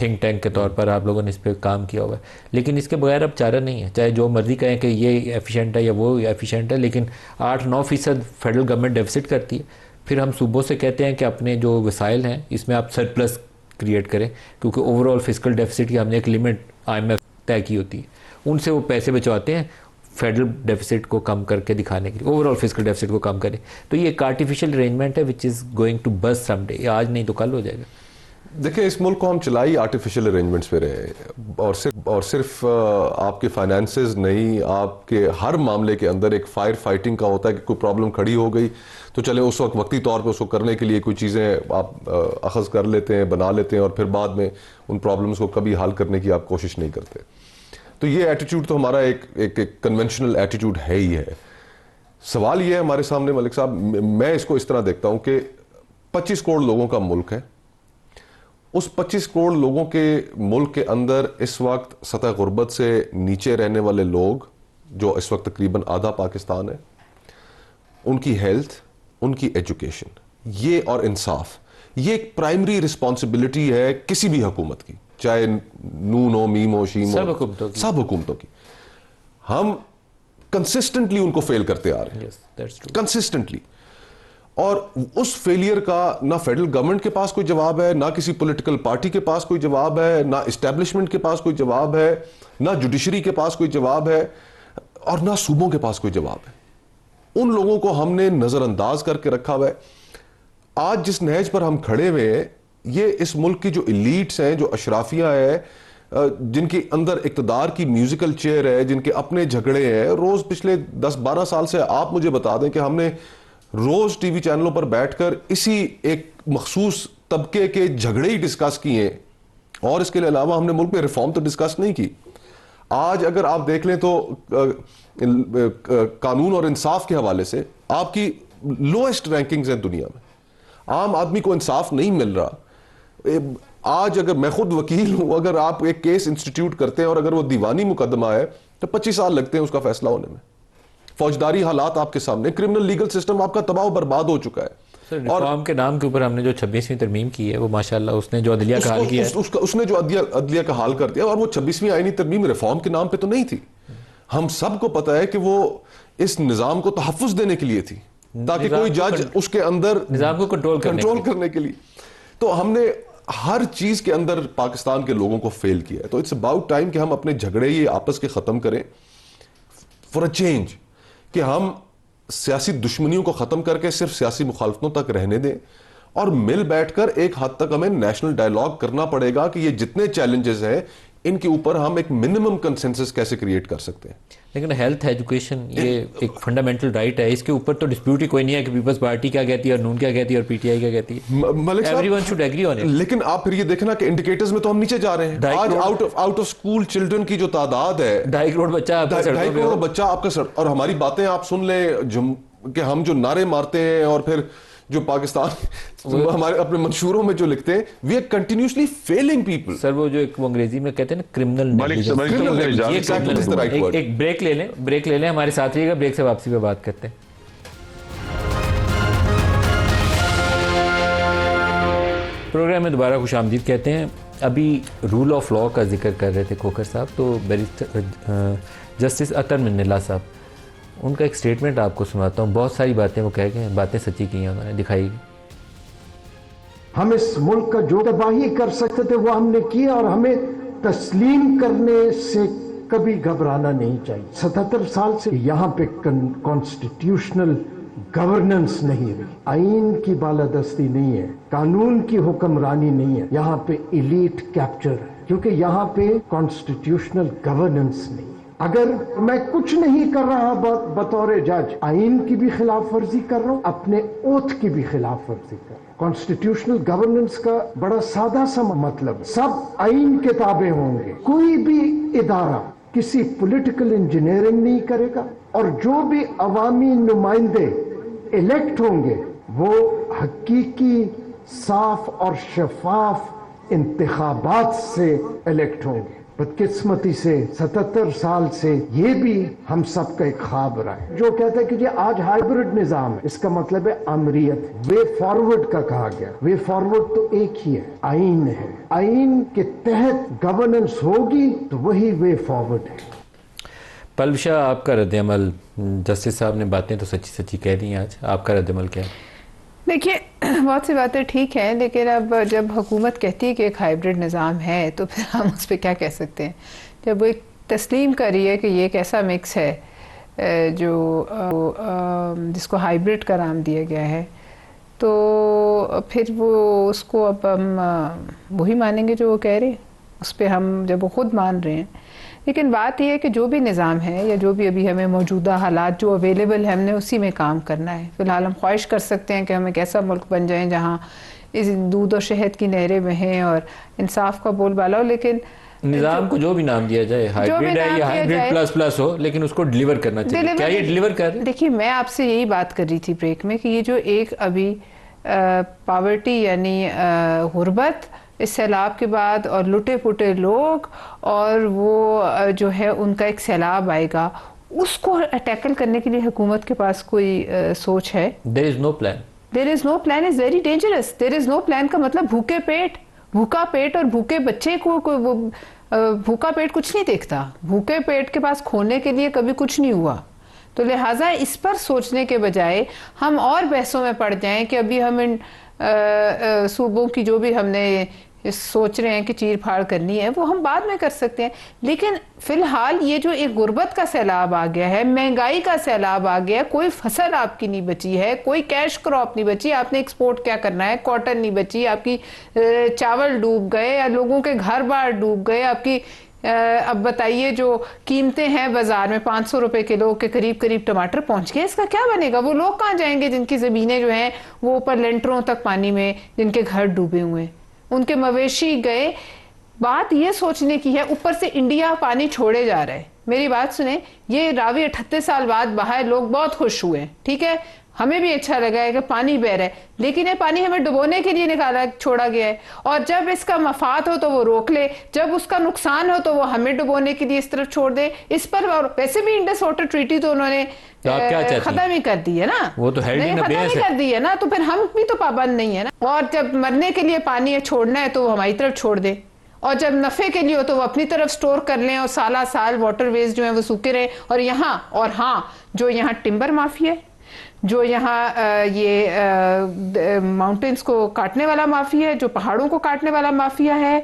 थिंक टैंक के तौर पर आप लोगों ने इस पर काम किया हुआ है, लेकिन इसके बगैर अब चारा नहीं है। चाहे जो मर्जी कहें कि ये एफिशिएंट है या वो एफिशिएंट है, लेकिन 8-9% फेडरल गवर्नमेंट डेफिसिट करती है। फिर हम सूबों से कहते हैं कि अपने जो वसाइल हैं इसमें आप सरप्लस क्रिएट करें, क्योंकि ओवरऑल फिजिकल डेफिसिट की हमने एक लिमिट IMF तय की होती है, उनसे वो पैसे बचवाते हैं फेडरल डेफिसिट को कम करके दिखाने के लिए, ओवरऑल फिजिकल डेफिसिट को कम करें। तो ये एक आर्टिफिशियल अरेंजमेंट है which is going to bust someday, आज नहीं तो कल हो जाएगा। देखिए, इस मुल्क को हम चलाई आर्टिफिशियल अरेंजमेंट्स पे रहे, और सिर्फ आपके फाइनेंसेस नहीं, आपके हर मामले के अंदर एक फायर फाइटिंग का होता है कि कोई प्रॉब्लम खड़ी हो गई तो चले उस वक्त वक्ती तौर पे उसको करने के लिए कोई चीज़ें आप अखज़ कर लेते हैं, बना लेते हैं, और फिर बाद में उन प्रॉब्लम्स को कभी हल करने की आप कोशिश नहीं करते। तो ये एटीट्यूड तो हमारा एक कन्वेंशनल एटीट्यूड है ही है। सवाल ये है हमारे सामने मलिक साहब, मैं इसको इस तरह देखता हूं कि 25 करोड़ लोगों का मुल्क है। उस 25 करोड़ लोगों के मुल्क के अंदर इस वक्त सतह गुर्बत से नीचे रहने वाले लोग, जो इस वक्त तकरीबन आधा पाकिस्तान है, उनकी हेल्थ, उनकी एजुकेशन, ये और इंसाफ, ये एक प्राइमरी रिस्पॉन्सिबिलिटी है किसी भी हुकूमत की, चाहे नून हो, मीम हो, शीम सब हो, हुकूमतों की। हम कंसिस्टेंटली उनको फेल करते आ रहे हैं, कंसिस्टेंटली। और उस फेलियर का ना फेडरल गवर्नमेंट के पास कोई जवाब है, ना किसी पॉलिटिकल पार्टी के पास कोई जवाब है, ना इस्टेब्लिशमेंट के पास कोई जवाब है, ना जुडिशरी के पास कोई जवाब है, और ना सूबों के पास कोई जवाब है। उन लोगों को हमने नजरअंदाज करके रखा हुआ है। आज जिस नहज पर हम खड़े हुए हैं, ये इस मुल्क की जो इलीट्स हैं, जो अशराफिया है, जिनके अंदर इक्तदार की म्यूजिकल चेयर है, जिनके अपने झगड़े हैं, रोज पिछले 10-12 साल से आप मुझे बता दें कि हमने रोज टीवी चैनलों पर बैठकर इसी एक मखसूस तबके के झगड़े ही डिस्कस किए हैं, और इसके अलावा हमने मुल्क में रिफॉर्म तो डिस्कस नहीं की। आज अगर आप देख लें तो कानून और इंसाफ के हवाले से आपकी लोएस्ट रैंकिंग्स हैं दुनिया में। आम आदमी को इंसाफ नहीं मिल रहा। आज अगर मैं खुद वकील हूं, अगर आप एक केस इंस्टीट्यूट करते हैं और अगर वो दीवानी मुकदमा है तो 25 साल लगते हैं उसका फैसला होने में। फौजदारी हालात आपके सामने, क्रिमिनल लीगल सिस्टम आपका तबाह बर्बाद हो चुका है। और रिफॉर्म के नाम के ऊपर हमने जो 26वीं तरमीम की है, वो माशाल्लाह उसने जो अदलिया का हाल किया है, उसने जो अदलिया का हाल कर दिया, और वो 26वीं आईनी तरमीम रिफॉर्म के नाम पे तो नहीं थी। हम सबको पता है कि वो इस निजाम को तहफ्फुज देने के लिए थी, ताकि कोई जज उसके अंदर निजाम को कंट्रोल करने के लिए। तो हमने हर चीज के अंदर पाकिस्तान के लोगों को फेल किया है। तो इट्स अबाउट टाइम कि हम अपने झगड़े ये आपस के खत्म करें फॉर अ चेंज, कि हम सियासी दुश्मनियों को खत्म करके सिर्फ सियासी मुखालफतों तक रहने दें, और मिल बैठकर एक हद तक हमें नेशनल डायलॉग करना पड़ेगा कि ये जितने चैलेंजेस हैं इनके ऊपर हम एक मिनिमम कंसेंसस कैसे क्रिएट कर सकते हैं। लेकिन हेल्थ एजुकेशन ये एक फंडामेंटल राइट है, इसके ऊपर तो डिस्प्यूट ही कोई नहीं है कि पीपल्स पार्टी क्या कहती है और नून क्या कहती है और पीटीआई क्या कहती है। मलिक साहब, everyone should agree on it. लेकिन आप फिर ये देखना कि इंडिकेटर्स में तो हम नीचे जा रहे हैं। आज आउट ऑफ स्कूल चिल्ड्रन की जो तादाद है, 2.5 करोड़ बच्चा आपका 2.5 करोड़ बच्चा आपका सड़क, और हमारी बातें आप सुन लें कि हम जो नारे मारते हैं और फिर जो पाकिस्तान हमारे अपने मंशूरों में जो लिखते हैं, we are continuously failing people. Sir वो जो एक अंग्रेजी में कहते हैं ना क्रिमिनल, एक ब्रेक ले लें, हमारे साथ रहिएगा, ब्रेक से वापसी पे बात करते हैं। प्रोग्राम में दोबारा खुशामदीद कहते हैं। अभी रूल ऑफ लॉ का जिक्र कर रहे थे खोखर साहब, तो बैरिस्टर जस्टिस अतर मिन्नल्ला साहब, उनका एक स्टेटमेंट आपको सुनाता हूँ। बहुत सारी बातें वो कह गए, बातें सच्ची की हैं उन्होंने, दिखाई। हम इस मुल्क का जो तबाही कर सकते थे वो हमने किया, और हमें तस्लीम करने से कभी घबराना नहीं चाहिए। 77 साल से यहाँ पे कॉन्स्टिट्यूशनल गवर्नेंस नहीं रही, आईन की बालादस्ती नहीं है, कानून की हुक्मरानी नहीं है, यहाँ पे इलीट कैप्चर है, क्योंकि यहाँ पे कॉन्स्टिट्यूशनल गवर्नेंस नहीं है। अगर मैं कुछ नहीं कर रहा बतौर जज, आईन की भी खिलाफ वर्जी कर रहा हूं, अपने ओथ की भी खिलाफ वर्जी कर रहा हूं। कॉन्स्टिट्यूशनल गवर्नेंस का बड़ा सादा सा मतलब, सब आईन के ताबे होंगे, कोई भी इदारा किसी पॉलिटिकल इंजीनियरिंग नहीं करेगा, और जो भी अवामी नुमाइंदे इलेक्ट होंगे वो हकीकी, साफ और शफाफ इंतखाबात से इलेक्ट होंगे। बदकिस्मती से 77 साल से ये भी हम सब का एक ख्वाब रहा है। जो कहता है कि ये आज हाइब्रिड निजाम है, इसका मतलब है अमरीयत, वे फॉरवर्ड का कहा गया। वे फॉरवर्ड तो एक ही है, आईन है। आईन के तहत गवर्नेंस होगी तो वही वे फॉरवर्ड है। पलवशा, आपका रद्द-ए-अमल, जस्टिस साहब ने बातें तो सच्ची सच्ची कह दी हैं, आज आपका रद्द-ए-अमल क्या है? देखिए, बहुत सी बातें ठीक हैं, लेकिन अब जब हुकूमत कहती है कि एक हाइब्रिड निज़ाम है तो फिर हम उस पर क्या कह सकते हैं। जब वो एक तस्लीम कर रही है कि ये एक ऐसा मिक्स है जो जिसको हाइब्रिड का नाम दिया गया है, तो फिर वो उसको अब हम वही मानेंगे जो वो कह रहे हैं, उस पर हम जब वो खुद मान रहे हैं। लेकिन बात यह है कि जो भी निज़ाम है या जो भी अभी हमें मौजूदा हालात जो अवेलेबल है, हमने उसी में काम करना है। फ़िलहाल हम ख्वाहिश कर सकते हैं कि हम एक ऐसा मुल्क बन जाएं जहां इस दूध और शहद की नहरें बहें और इंसाफ का बोलबाला हो, लेकिन निज़ाम को जो भी नाम दिया जाए, हाइब्रिड है या हाइब्रिड प्लस प्लस हो, लेकिन उसको डिलीवर करना चाहिए। क्या ये डिलीवर कर रहे हैं? देखिए, मैं आपसे यही बात कर रही थी ब्रेक में कि ये जो एक अभी पॉवर्टी यानी गुर्बत, इस सैलाब के बाद और लुटे पुटे लोग, और वो जो है उनका एक सैलाब आएगा, उसको टैकल करने के लिए हुकूमत के पास कोई सोच है? There is no plan. There is no plan is very dangerous. There is no plan का मतलब भूखा पेट और भूखे बच्चे को भूखा पेट कुछ नहीं देखता। भूखे पेट के पास खोने के लिए कभी कुछ नहीं हुआ। तो लिहाजा इस पर सोचने के बजाय हम और बहसों में पड़ जाएं कि अभी हम इन सूबों की जो भी हमने सोच रहे हैं कि चीर फाड़ करनी है वो हम बाद में कर सकते हैं। लेकिन फिलहाल ये जो एक गुर्बत का सैलाब आ गया है, महंगाई का सैलाब आ गया है, कोई फसल आपकी नहीं बची है, कोई कैश क्रॉप नहीं बची, आपने एक्सपोर्ट क्या करना है, कॉटन नहीं बची, आपकी चावल डूब गए या लोगों के घर बार डूब गए, आपकी अब बताइए जो कीमतें हैं बाजार में 500 रुपए किलो के करीब टमाटर पहुंच गए, इसका क्या बनेगा? वो लोग कहाँ जाएंगे जिनकी जमीनें जो हैं वो ऊपर लेंटरों तक पानी में, जिनके घर डूबे हुए हैं, उनके मवेशी गए। बात ये सोचने की है, ऊपर से इंडिया पानी छोड़े जा रहा है। मेरी बात सुने, ये रावी 38 साल बाद बाहर लोग बहुत खुश हुए, ठीक है, हमें भी अच्छा लगा है कि पानी बह रहा है, लेकिन ये पानी हमें डुबोने के लिए छोड़ा गया है। और जब इसका मफाद हो तो वो रोक ले, जब उसका नुकसान हो तो वो हमें डुबोने के लिए इस तरफ छोड़ दे। इस पर, और वैसे भी इंडस वाटर ट्रीटी तो उन्होंने खत्म ही कर दी है ना, वो तो खत्म ही कर दी है ना, तो फिर हम भी तो पाबंद नहीं है ना। और जब मरने के लिए पानी छोड़ना है तो वो हमारी तरफ छोड़ दे, और जब नफे के लिए हो तो वो अपनी तरफ स्टोर कर लें और साला साल वाटरवेज जो है वो सूखे रहे। और हाँ, जो यहाँ टिम्बर माफिया है, जो यहाँ ये माउंटेन्स को काटने वाला माफिया है, जो पहाड़ों को काटने वाला माफिया है,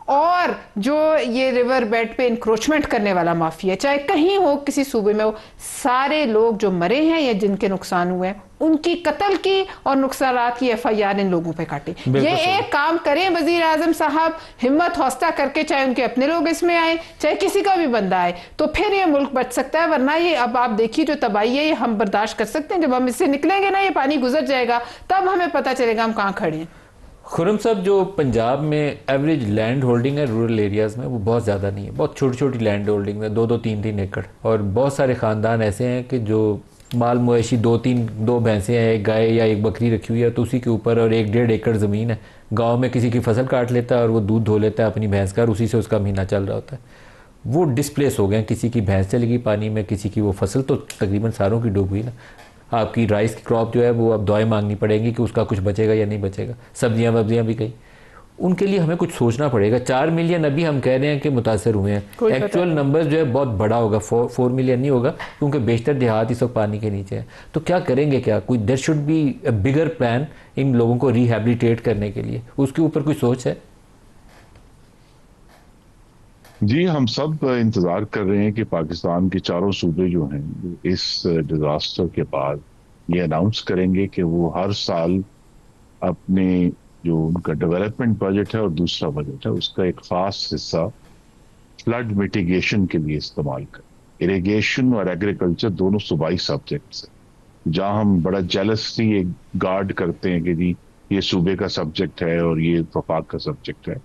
और जो ये रिवर बेड पे इंक्रोचमेंट करने वाला माफिया है, चाहे कहीं हो, किसी सूबे में हो, सारे लोग जो मरे हैं या जिनके नुकसान हुए हैं उनकी कत्ल की और नुकसानात की FIR इन लोगों पे काटे। ये एक काम करें वजीर आजम साहब, हिम्मत हौसला करके, चाहे उनके अपने लोग इसमें आए, चाहे किसी का भी बंदा आए, तो फिर ये मुल्क बच सकता है। वरना ये अब आप देखिए जो तबाही है ये हम बर्दाश्त कर सकते हैं? जब हम इससे निकलेंगे ना, ये पानी गुजर जाएगा, तब हमें पता चलेगा हम कहाँ खड़े हैं। खुरम साहब, जो पंजाब में एवरेज लैंड होल्डिंग है रूरल एरियाज़ में वो बहुत ज़्यादा नहीं है, बहुत छोटी छोटी लैंड होल्डिंग है, 2-2, 3-3 एकड़, और बहुत सारे ख़ानदान ऐसे हैं कि जो माल मवेशी 2 भैंसें हैं, एक गाय या एक बकरी रखी हुई है तो उसी के ऊपर, और 1-1.5 एकड़ ज़मीन है, गांव में किसी की फसल काट लेता है और वो दूध धो लेता है अपनी भैंस का, और उसी से उसका महीना चल रहा होता है। वो डिस्प्लेस हो गए, किसी की भैंस चली गई पानी में, किसी की वो फसल तो तकरीबन सारों की डूब गई ना। आपकी राइस की क्रॉप जो है वो अब दुआएं मांगनी पड़ेंगी कि उसका कुछ बचेगा या नहीं बचेगा। सब्जियां वब्जियां भी गई, उनके लिए हमें कुछ सोचना पड़ेगा। 4 मिलियन अभी हम कह रहे हैं कि मुतासर हुए हैं, एक्चुअल नंबर जो है बहुत बड़ा होगा, 4 मिलियन नहीं होगा, क्योंकि बेशतर देहात इस वक्त पानी के नीचे है। तो क्या करेंगे? क्या कोई there should be a bigger plan इन लोगों को रिहेबिलिटेट करने के लिए, उसके ऊपर कोई सोच है? जी, हम सब इंतजार कर रहे हैं कि पाकिस्तान के चारों सूबे जो हैं इस डिजास्टर के बाद ये अनाउंस करेंगे कि वो हर साल अपने जो उनका डेवलपमेंट बजट है और दूसरा बजट है उसका एक खास हिस्सा फ्लड मिटिगेशन के लिए इस्तेमाल करें। इरिगेशन और एग्रीकल्चर दोनों सूबाई सब्जेक्ट्स हैं, जहां हम बड़ा जेलसली एक गार्ड करते हैं कि जी ये सूबे का सब्जेक्ट है और ये वफाक का सब्जेक्ट है,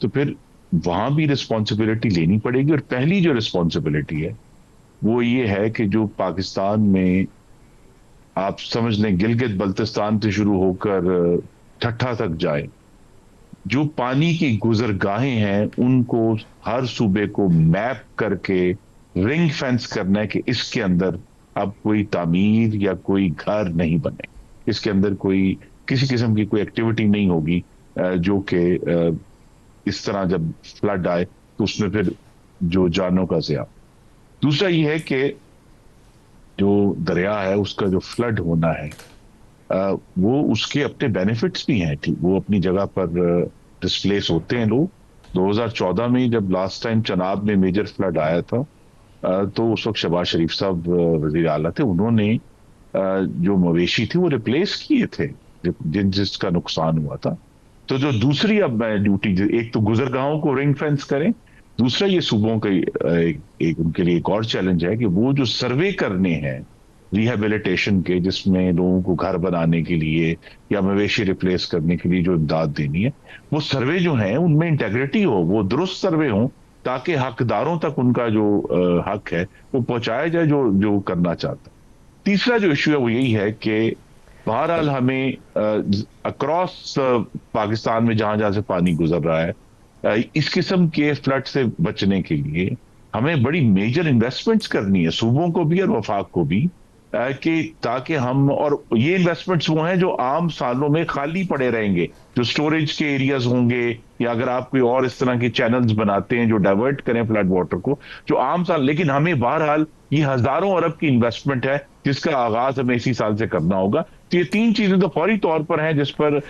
तो फिर वहां भी रिस्पॉन्सिबिलिटी लेनी पड़ेगी। और पहली जो रिस्पॉन्सिबिलिटी है वो ये है कि जो पाकिस्तान में आप समझ लें गिलगित बल्तिस्तान से शुरू होकर ठट्ठा तक जाए, जो पानी की गुजरगाहें हैं उनको हर सूबे को मैप करके रिंग फेंस करना है कि इसके अंदर अब कोई तामीर या कोई घर नहीं बने, इसके अंदर कोई किसी किस्म की कोई एक्टिविटी नहीं होगी जो कि इस तरह जब फ्लड आए तो उसमें फिर जो जानों का ज़िया। दूसरा ये है कि जो दरिया है उसका जो फ्लड होना है वो उसके अपने बेनिफिट्स भी हैं, ठीक, वो अपनी जगह पर डिस्प्लेस होते हैं लोग। 2014 में जब लास्ट टाइम चनाब में मेजर फ्लड आया था तो उस वक्त शहबाज शरीफ साहब वजीर आला थे, उन्होंने जो मवेशी थे वो रिप्लेस किए थे जिसका नुकसान हुआ था। तो जो दूसरी अब ड्यूटी, एक तो गुजरगाहों को रिंग फेंस करें, दूसरा ये सूबों का एक उनके लिए एक और चैलेंज है कि वो जो सर्वे करने हैं रिहेबिलिटेशन के, जिसमें लोगों को घर बनाने के लिए या मवेशी रिप्लेस करने के लिए जो इमदाद देनी है, वो सर्वे जो है उनमें इंटेग्रिटी हो, वो दुरुस्त सर्वे हो, ताकि हकदारों तक उनका जो हक है वो पहुंचाया जाए जो करना चाहता है। तीसरा जो इश्यू है वो यही है कि बहरहाल हमें अक्रॉस पाकिस्तान में जहां जहां से पानी गुजर रहा है इस किस्म के फ्लड से बचने के लिए हमें बड़ी मेजर इन्वेस्टमेंट्स करनी है, सूबों को भी और वफाक को भी, कि ताकि हम, और ये इन्वेस्टमेंट्स वो हैं जो आम सालों में खाली पड़े रहेंगे, जो स्टोरेज के एरियाज होंगे, या अगर आप कोई और इस तरह के चैनल्स बनाते हैं जो डाइवर्ट करें फ्लड वाटर को, जो आम साल, लेकिन हमें बहरहाल ये हजारों अरब की इन्वेस्टमेंट है जिसका आगाज हमें इसी साल से करना होगा। तो ये तीन चीजें तो फौरी तौर पर हैं जिस पर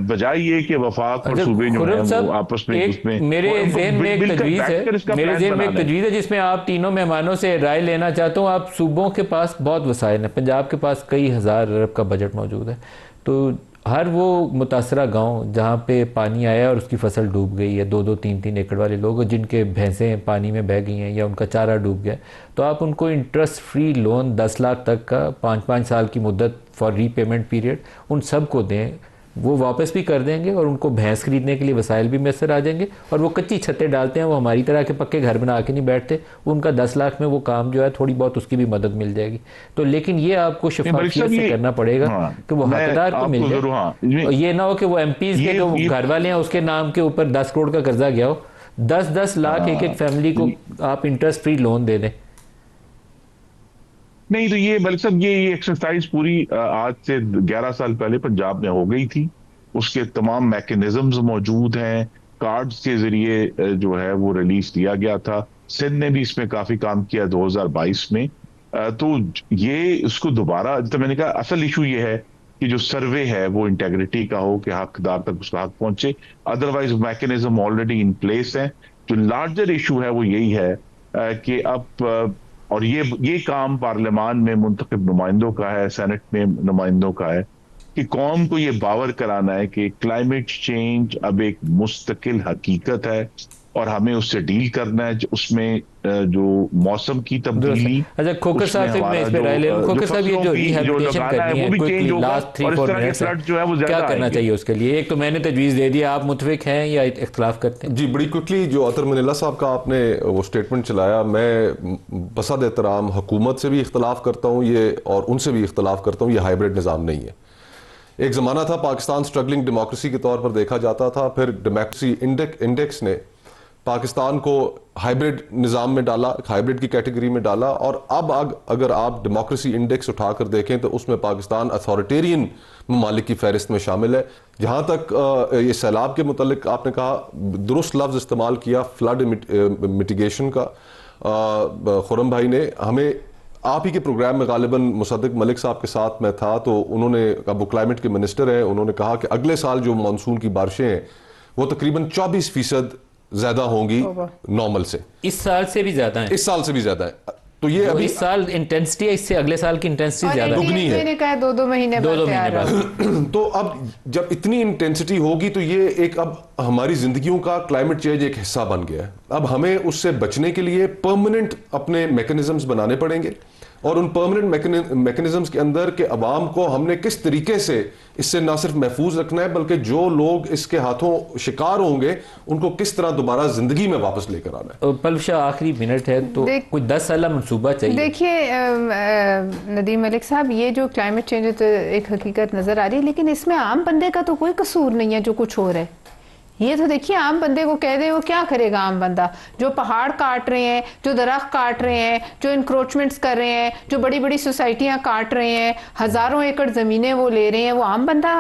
बजाय ये कि वफाक और सूबे जो हैं वो आपस में उसमें मेरे ज़हन में एक तजवीज़ है, मेरे ज़हन में एक तजवीज़ है जिसमें आप तीनों मेहमानों से राय लेना चाहता हूँ। आप सूबों के पास बहुत वसाइल हैं, पंजाब के पास कई हज़ार अरब का बजट मौजूद है, तो हर वो मुतासरा गांव जहाँ पे पानी आया और उसकी फसल डूब गई है, 2-2, 3-3 एकड़ वाले लोग जिनके भैंसें पानी में बह गई हैं या उनका चारा डूब गया, तो आप उनको इंटरेस्ट फ्री लोन 10 लाख तक का 5-5 साल की मुद्दत फॉर रीपेमेंट पीरियड उन सब को दें, वो वापस भी कर देंगे और उनको भैंस खरीदने के लिए वसाइल भी मैसर आ जाएंगे। और वो कच्ची छतें डालते हैं, वो हमारी तरह के पक्के घर बना के नहीं बैठते, उनका 10 लाख में वो काम जो है थोड़ी बहुत उसकी भी मदद मिल जाएगी। तो लेकिन ये आपको शफाफियत से करना पड़ेगा कि वो हकदार को मिल जाए, ये ना हो कि वो एमपीज के जो घर वाले हैं उसके नाम के ऊपर 10 करोड़ का कर्जा गया हो, 10-10 लाख एक फैमिली को आप इंटरेस्ट फ्री लोन दे दें। नहीं, तो ये मलिक साहब ये एक्सरसाइज पूरी आज से 11 साल पहले पंजाब में हो गई थी, उसके तमाम मैकेनिज्म्स मौजूद हैं, कार्ड्स के जरिए जो है वो रिलीज दिया गया था। सिंध ने भी इसमें काफी काम किया 2022 में। तो ये उसको दोबारा, तो मैंने कहा असल इशू ये है कि जो सर्वे है वो इंटेग्रिटी का हो कि हकदार तक उसका हक पहुंचे, otherwise mechanism already in place है। जो लार्जर इशू है वो यही है कि अब और ये काम पार्लियामान में मुंतखब नुमाइंदों का है, सेनेट में नुमाइंदों का है कि कौम को ये बावर कराना है कि क्लाइमेट चेंज अब एक मुस्तकिल हकीकत है और हमें उससे डील करना है। उसमें जो मौसम की तब्दीली, अच्छा खोखर साहब से मैं इस पे राय ले लूं। खोखर साहब, ये जो रिहैबिलिटेशन करनी है क्विकली लास्ट 3-4 मिनट्स जो है वो क्या करना चाहिए उसके लिए? एक तो मैंने तजवीज़ दे दी, आप मुतफिक हैं या इख्तलाफ करते हैं? जी बड़ी क्विकली, जो अतर मनीला साहब का आपने वो स्टेटमेंट चलाया, मैं बसद एहतराम हुकूमत से भी इख्तलाफ करता हूँ ये, और उनसे भी इख्तलाफ करता हूँ, ये हाइब्रिड निज़ाम नहीं है। एक ज़माना था पाकिस्तान स्ट्रगलिंग डेमोक्रेसी के तौर पर देखा जाता था, फिर डेमोक्रेसी इंडेक्स ने पाकिस्तान को हाइब्रिड निज़ाम में डाला, हाइब्रिड की कैटेगरी में डाला, और अब अगर आप डेमोक्रेसी इंडेक्स उठाकर देखें तो उसमें पाकिस्तान अथॉरिटेरियन ममालिक की फहरिस्त में शामिल है। जहाँ तक ये सैलाब के मुतल्लिक आपने कहा, दुरुस्त लफ्ज़ इस्तेमाल किया फ्लड मिटिगेशन का, खुरम भाई ने हमें, आप ही के प्रोग्राम में गालिबन मुसद्दिक मलिक साहब के साथ मैं था, तो उन्होंने, वो क्लाइमेट के मिनिस्टर हैं, उन्होंने कहा कि अगले साल जो मानसून की बारिशें हैं वो तकरीबन 24% ज्यादा होंगी नॉर्मल से। इस साल से भी ज्यादा है? इस साल से भी ज्यादा है। तो ये अभी इस साल इंटेंसिटी है, इससे अगले साल की इंटेंसिटी ज्यादा दुगनी है। मैंने कहा 2-2 महीने बाद। तो अब जब इतनी इंटेंसिटी होगी तो ये एक, अब हमारी जिंदगियों का क्लाइमेट चेंज एक हिस्सा बन गया है। अब हमें उससे बचने के लिए परमानेंट अपने मैकेनिज्म्स बनाने पड़ेंगे, और उन परमानेंट मैकेनिज्म्स के अंदर के अवाम को हमने किस तरीके से इससे ना सिर्फ महफूज रखना है, बल्कि जो लोग इसके हाथों शिकार होंगे उनको किस तरह दोबारा जिंदगी में वापस लेकर आना है। पलशा आखिरी मिनट है, तो कोई 10 साल मनसूबा चाहिए। देखिए नदीम मलिक साहब, ये जो क्लाइमेट चेंज है तो एक हकीकत नजर आ रही है, लेकिन इसमें आम बंदे का तो कोई कसूर नहीं है जो कुछ हो रहा है। ये तो देखिए, आम बंदे को कह दे, वो क्या करेगा? आम बंदा जो पहाड़ काट रहे हैं, जो दरख्त काट रहे हैं, जो इंक्रोचमेंट्स कर रहे हैं, जो बड़ी बड़ी सोसाइटियां काट रहे हैं, हजारों एकड़ जमीनें वो ले रहे हैं, वो आम बंदा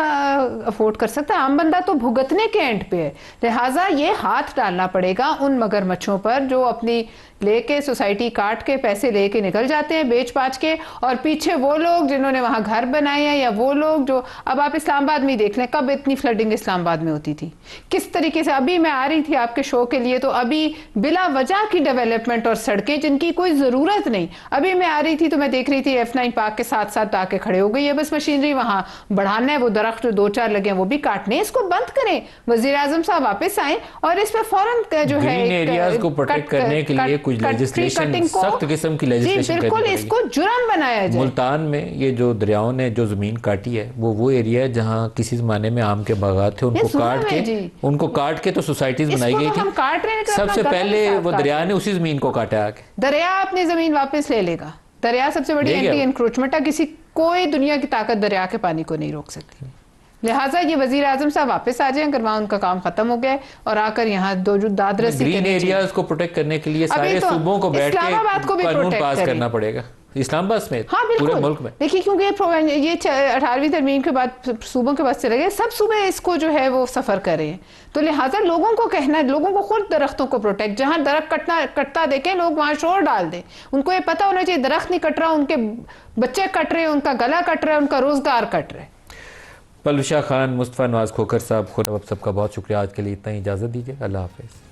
अफोर्ड कर सकता है? आम बंदा तो भुगतने के एंड पे है। लिहाजा ये हाथ डालना पड़ेगा उन मगरमच्छों पर जो अपनी लेके सोसाइटी काट के पैसे लेके निकल जाते हैं बेच बाच के, और पीछे वो लोग जिन्होंने वहां घर बनाए हैं, या वो लोग जो, अब आप इस्लामाबाद में देख लें, कब इतनी फ्लडिंग इस्लामाबाद में होती थी, किस तरीके से। अभी मैं आ रही थी आपके शो के लिए, तो अभी बिला वजह की डेवलपमेंट और सड़कें जिनकी कोई जरूरत नहीं। अभी मैं आ रही थी तो मैं देख रही थी F9 पार्क के साथ साथ आके खड़े हो गई है, बस मशीनरी वहां बढ़ाना है, वो दरख्त जो 2-4 लगे हैं वो भी काटने, इसको बंद करें। वजीर आजम साहब वापस आए और इस पर फौरन जो है एरियाज को प्रोटेक्ट करने के लिए कुछ लेजिस्लेशन, सख्त किस्म की लेजिस्लेशन, बिल्कुल इसको जुर्म बनाया जाए। मुल्तान में ये जो दरियाओं ने जो जमीन काटी है, वो एरिया है जहाँ किसी जमाने में आम के बागात थे, उनको काट के तो सोसाइटीज बनाई गई थी। सबसे पहले वो दरिया ने उसी जमीन को काटा आके। दरिया अपनी जमीन वापस ले लेगा। दरिया सबसे बड़ी एंटी एनक्रोचमेंट है, किसी कोई दुनिया की ताकत दरिया के पानी को नहीं रोक सकती। लिहाजा ये वजीर आजम साहब वापस आ जाए अगर वहां उनका काम खत्म हो गया है, और आकर यहाँ दो जो दादरसी ग्रीन एरियाज को प्रोटेक्ट करने के लिए सारे सूबों को बैठ के कानून पास करना पड़ेगा। इस्लामाबाद समेत हाँ पूरे बिल्कुल मुल्क में। देखिए क्योंकि ये 18वीं तरमीम के बाद सूबों के पास चले गए, सब सूबे इसको जो है वो सफर कर रहे हैं, तो लिहाजा लोगों को कहना, लोगों को खुद दरख्तों को प्रोटेक्ट, जहां दरख्त कटता देखें लोग वहां शोर डाल दें, उनको ये पता होना चाहिए दरख्त नहीं कट रहा, उनके बच्चे कट रहे हैं, उनका गला कट रहा है, उनका रोजगार कट रहा है। पलूशा खान, मुस्तफ़ा नवाज खोखर साहब, खुद अब सबका बहुत शुक्रिया। आज के लिए इतना ही, इजाज़त दीजिए, अल्लाह हाफिज़।